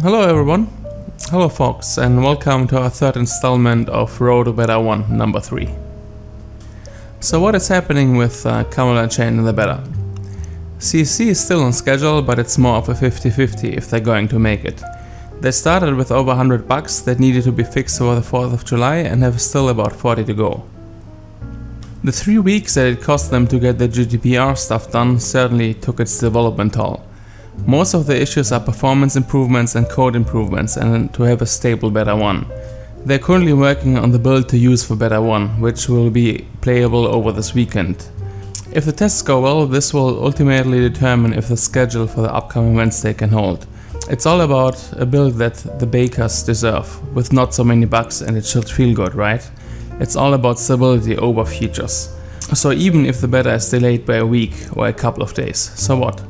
Hello everyone, hello folks, and welcome to our third installment of Road to Beta1 number 3. So what is happening with Camelot Unchained in the beta? CC is still on schedule, but it's more of a 50-50 if they're going to make it. They started with over 100 bugs that needed to be fixed over the 4th of July and have still about 40 to go. The 3 weeks that it cost them to get the GDPR stuff done certainly took its development toll. Most of the issues are performance improvements and code improvements, and to have a stable Beta1. They're currently working on the build to use for Beta1, which will be playable over this weekend. If the tests go well, this will ultimately determine if the schedule for the upcoming Wednesday can hold. It's all about a build that the bakers deserve, with not so many bugs, and it should feel good, right? It's all about stability over features. So even if the beta is delayed by a week or a couple of days, so what?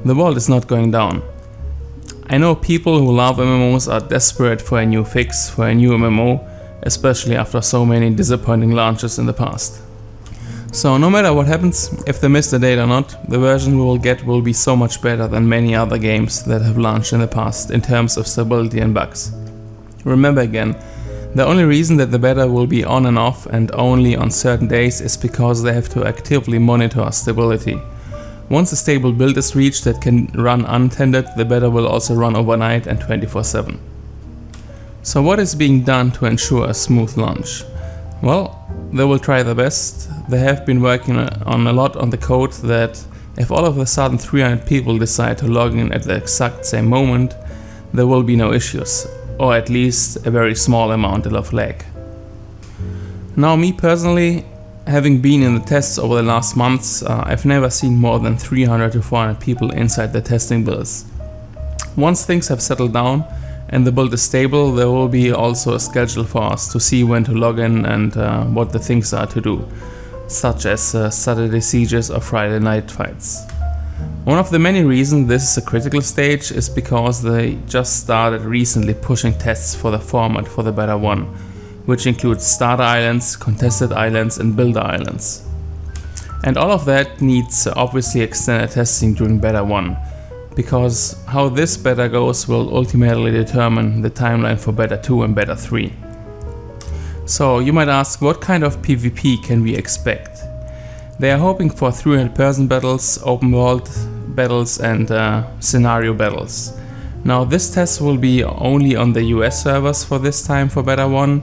The world is not going down. I know people who love MMOs are desperate for a new fix, for a new MMO, especially after so many disappointing launches in the past. So no matter what happens, if they miss the date or not, the version we will get will be so much better than many other games that have launched in the past in terms of stability and bugs. Remember again, the only reason that the beta will be on and off and only on certain days is because they have to actively monitor stability. Once a stable build is reached that can run unattended, the beta will also run overnight and 24/7. So what is being done to ensure a smooth launch? Well, they will try their best. They have been working on a lot on the code that if all of a sudden 300 people decide to log in at the exact same moment, there will be no issues, or at least a very small amount of lag. Now me personally, having been in the tests over the last months, I've never seen more than 300 to 400 people inside the testing builds. Once things have settled down and the build is stable, there will be also a schedule for us to see when to log in and what the things are to do, such as Saturday sieges or Friday night fights. One of the many reasons this is a critical stage is because they just started recently pushing tests for the format for the Beta 1. Which includes starter islands, contested islands and builder islands. And all of that needs obviously extended testing during Beta 1, because how this beta goes will ultimately determine the timeline for Beta 2 and Beta 3. So you might ask, what kind of PvP can we expect? They are hoping for 300-person battles, open world battles and scenario battles. Now this test will be only on the US servers for this time for Beta 1,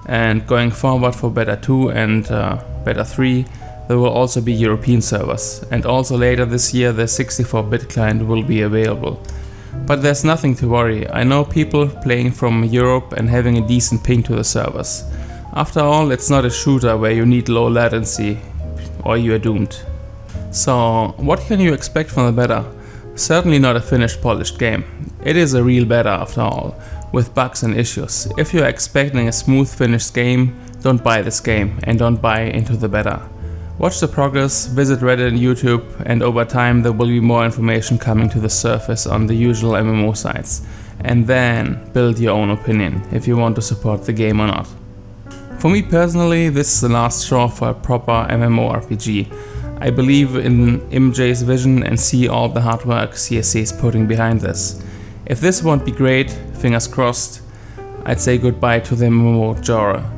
and going forward for Beta 2 and Beta 3 there will also be European servers, and also later this year the 64-bit client will be available. But there's nothing to worry. I know people playing from Europe and having a decent ping to the servers. After all, it's not a shooter where you need low latency or you are doomed. So what can you expect from the beta? Certainly not a finished, polished game. It is a real beta after all, with bugs and issues. If you're expecting a smooth finished game, don't buy this game and don't buy into the beta. Watch the progress, visit Reddit and YouTube, and over time there will be more information coming to the surface on the usual MMO sites. And then build your own opinion if you want to support the game or not. For me personally, this is the last straw for a proper MMORPG. I believe in MJ's vision and see all the hard work CSC is putting behind this. If this won't be great, fingers crossed, I'd say goodbye to the MMO genre.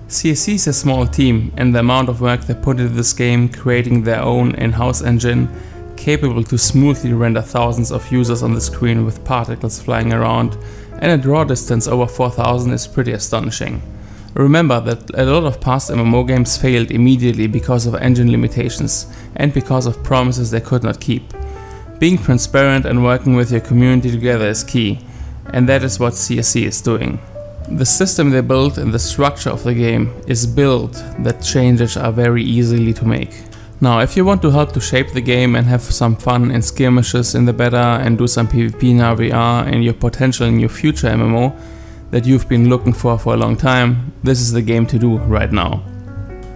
CSC is a small team, and the amount of work they put into this game, creating their own in-house engine, capable to smoothly render thousands of users on the screen with particles flying around, and a draw distance over 4000 is pretty astonishing. Remember that a lot of past MMO games failed immediately because of engine limitations and because of promises they could not keep. Being transparent and working with your community together is key, and that is what CSC is doing. The system they built and the structure of the game is built that changes are very easily to make. Now, if you want to help to shape the game and have some fun in skirmishes in the beta and do some PvP in VR in your potential new future MMO that you've been looking for a long time, this is the game to do right now.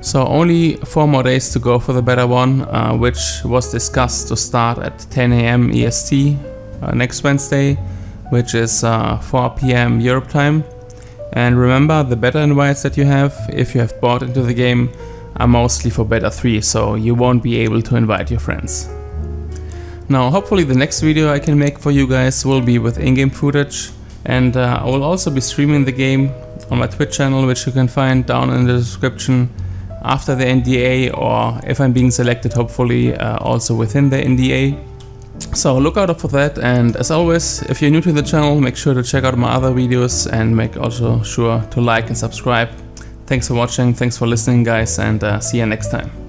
So only 4 more days to go for the Beta 1, which was discussed to start at 10 AM EST next Wednesday, which is 4 PM Europe time. And remember, the beta invites that you have, if you have bought into the game, are mostly for Beta 3, so you won't be able to invite your friends. Now hopefully the next video I can make for you guys will be with in-game footage, and I will also be streaming the game on my Twitch channel, which you can find down in the description after the NDA, or if I'm being selected, hopefully also within the NDA. So look out for that, and as always, if you're new to the channel, make sure to check out my other videos and make also sure to like and subscribe. Thanks for watching, thanks for listening guys, and see you next time.